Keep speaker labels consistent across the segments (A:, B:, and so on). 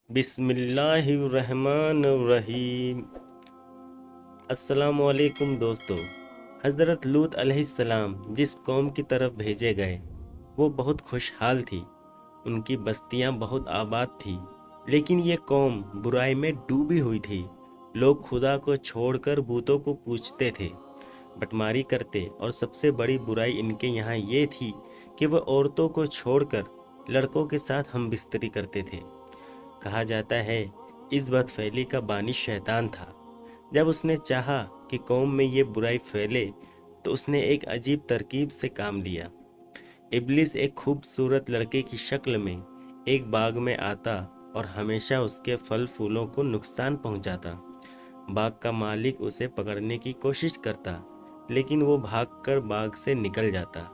A: बिस्मिल्लाहिर्रहमानिर्रहीम। अस्सलामुअलैकुम दोस्तों। हज़रत लूत अलैहिस्सलाम जिस कौम की तरफ भेजे गए वो बहुत खुशहाल थी। उनकी बस्तियां बहुत आबाद थी, लेकिन ये कौम बुराई में डूबी हुई थी। लोग खुदा को छोड़कर बूतों को पूजते थे, बटमारी करते, और सबसे बड़ी बुराई इनके यहाँ ये थी कि वह औरतों को छोड़कर लड़कों के साथ हम बिस्तरी करते थे। कहा जाता है इस बदफैली का बानी शैतान था। जब उसने चाहा कि कौम में ये बुराई फैले तो उसने एक अजीब तरकीब से काम लिया। इब्लिस एक खूबसूरत लड़के की शक्ल में एक बाग में आता और हमेशा उसके फल फूलों को नुकसान पहुंचाता। बाग का मालिक उसे पकड़ने की कोशिश करता, लेकिन वो भागकर बाग से निकल जाता।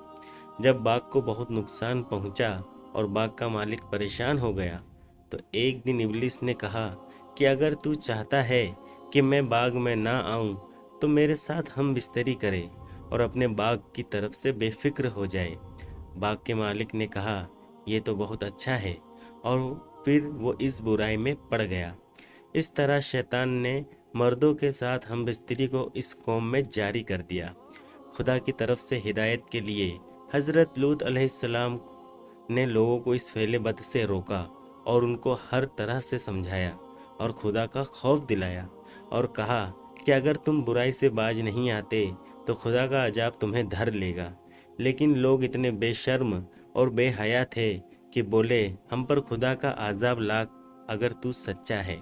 A: जब बाग को बहुत नुकसान पहुंचा और बाग का मालिक परेशान हो गया, तो एक दिन इब्लिस ने कहा कि अगर तू चाहता है कि मैं बाग में ना आऊं तो मेरे साथ हम बिस्तरी करें और अपने बाग की तरफ से बेफिक्र हो जाए। बाग के मालिक ने कहा ये तो बहुत अच्छा है, और फिर वो इस बुराई में पड़ गया। इस तरह शैतान ने मर्दों के साथ हम बिस्तरी को इस कौम में जारी कर दिया। खुदा की तरफ से हिदायत के लिए हज़रत लूत अलैहिस्सलाम ने लोगों को इस फेले बद से रोका और उनको हर तरह से समझाया और खुदा का खौफ दिलाया, और कहा कि अगर तुम बुराई से बाज नहीं आते तो खुदा का अजाब तुम्हें धर लेगा। लेकिन लोग इतने बेशर्म और बेहया थे कि बोले हम पर खुदा का अजाब ला अगर तू सच्चा है।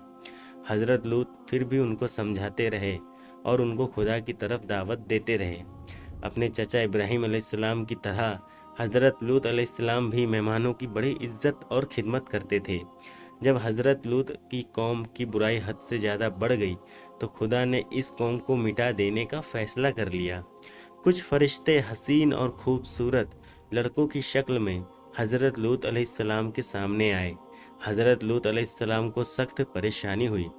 A: हज़रत लूत फिर भी उनको समझाते रहे और उनको खुदा की तरफ दावत देते रहे। अपने चचा इब्राहिम अलैहिस्सलाम की तरह हज़रत लूत अलैहिस्सलाम भी मेहमानों की बड़ी इज्जत और खिदमत करते थे। जब हज़रत लूत की कौम की बुराई हद से ज़्यादा बढ़ गई तो खुदा ने इस कौम को मिटा देने का फैसला कर लिया। कुछ फरिश्ते हसीन और खूबसूरत लड़कों की शक्ल में हज़रत लूत अलैहिस्सलाम के सामने आए। हज़रत लूत अलैहिस्सलाम को सख्त परेशानी हुई,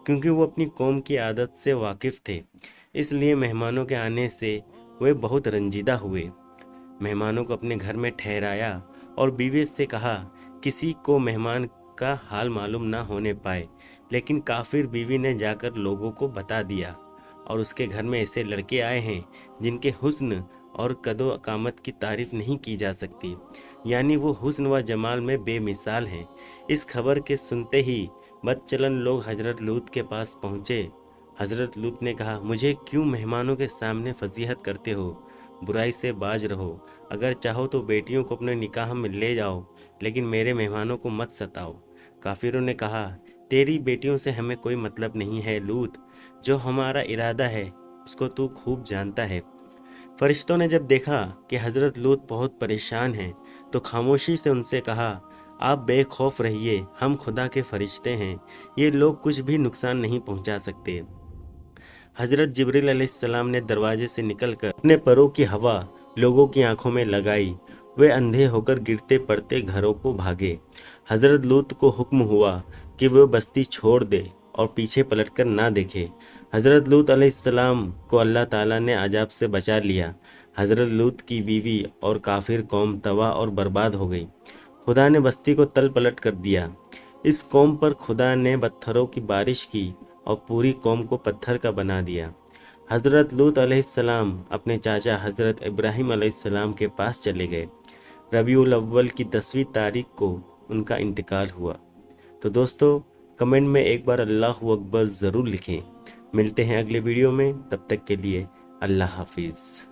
A: क्योंकि वो अपनी कौम की आदत से वाकिफ़ थे। इसलिए मेहमानों के आने से वे बहुत रंजीदा हुए। मेहमानों को अपने घर में ठहराया और बीवी से कहा किसी को मेहमान का हाल मालूम ना होने पाए। लेकिन काफिर बीवी ने जाकर लोगों को बता दिया, और उसके घर में ऐसे लड़के आए हैं जिनके हुस्न और कदो अकामत की तारीफ नहीं की जा सकती, यानी वो हुस्न व जमाल में बेमिसाल हैं। इस खबर के सुनते ही बदचलन लोग हजरत लूत के पास पहुँचे। हजरत लूत ने कहा मुझे क्यों मेहमानों के सामने फजीहत करते हो? बुराई से बाज रहो। अगर चाहो तो बेटियों को अपने निकाह में ले जाओ, लेकिन मेरे मेहमानों को मत सताओ। काफिरों ने कहा तेरी बेटियों से हमें कोई मतलब नहीं है लूत, जो हमारा इरादा है उसको तू खूब जानता है। फरिश्तों ने जब देखा कि हज़रत लूत बहुत परेशान हैं तो खामोशी से उनसे कहा आप बेखौफ रहिए, हम खुदा के फरिश्ते हैं, ये लोग कुछ भी नुकसान नहीं पहुंचा सकते। हज़रत जिब्रील अलैहिस्सलाम ने दरवाजे से निकलकर अपने परों की हवा लोगों की आंखों में लगाई। वे अंधे होकर गिरते पड़ते घरों को भागे। हज़रत लूत को हुक्म हुआ कि वे बस्ती छोड़ दे और पीछे पलटकर ना देखे। हज़रत लूत अलैहिस्सलाम को अल्लाह ताला ने अजाब से बचा लिया। हज़रत लूत की बीवी और काफिर कौम तबाह और बर्बाद हो गई। खुदा ने बस्ती को तल पलट कर दिया। इस कौम पर खुदा ने पत्थरों की बारिश की और पूरी कौम को पत्थर का बना दिया। हज़रत लूत अलैहिस्सलाम अपने चाचा हज़रत इब्राहिम अलैहिस्सलाम के पास चले गए। रबीउल अव्वल की 10वीं तारीख को उनका इंतकाल हुआ। तो दोस्तों कमेंट में एक बार अल्लाहु अकबर ज़रूर लिखें। मिलते हैं अगले वीडियो में, तब तक के लिए अल्लाह हाफिज़।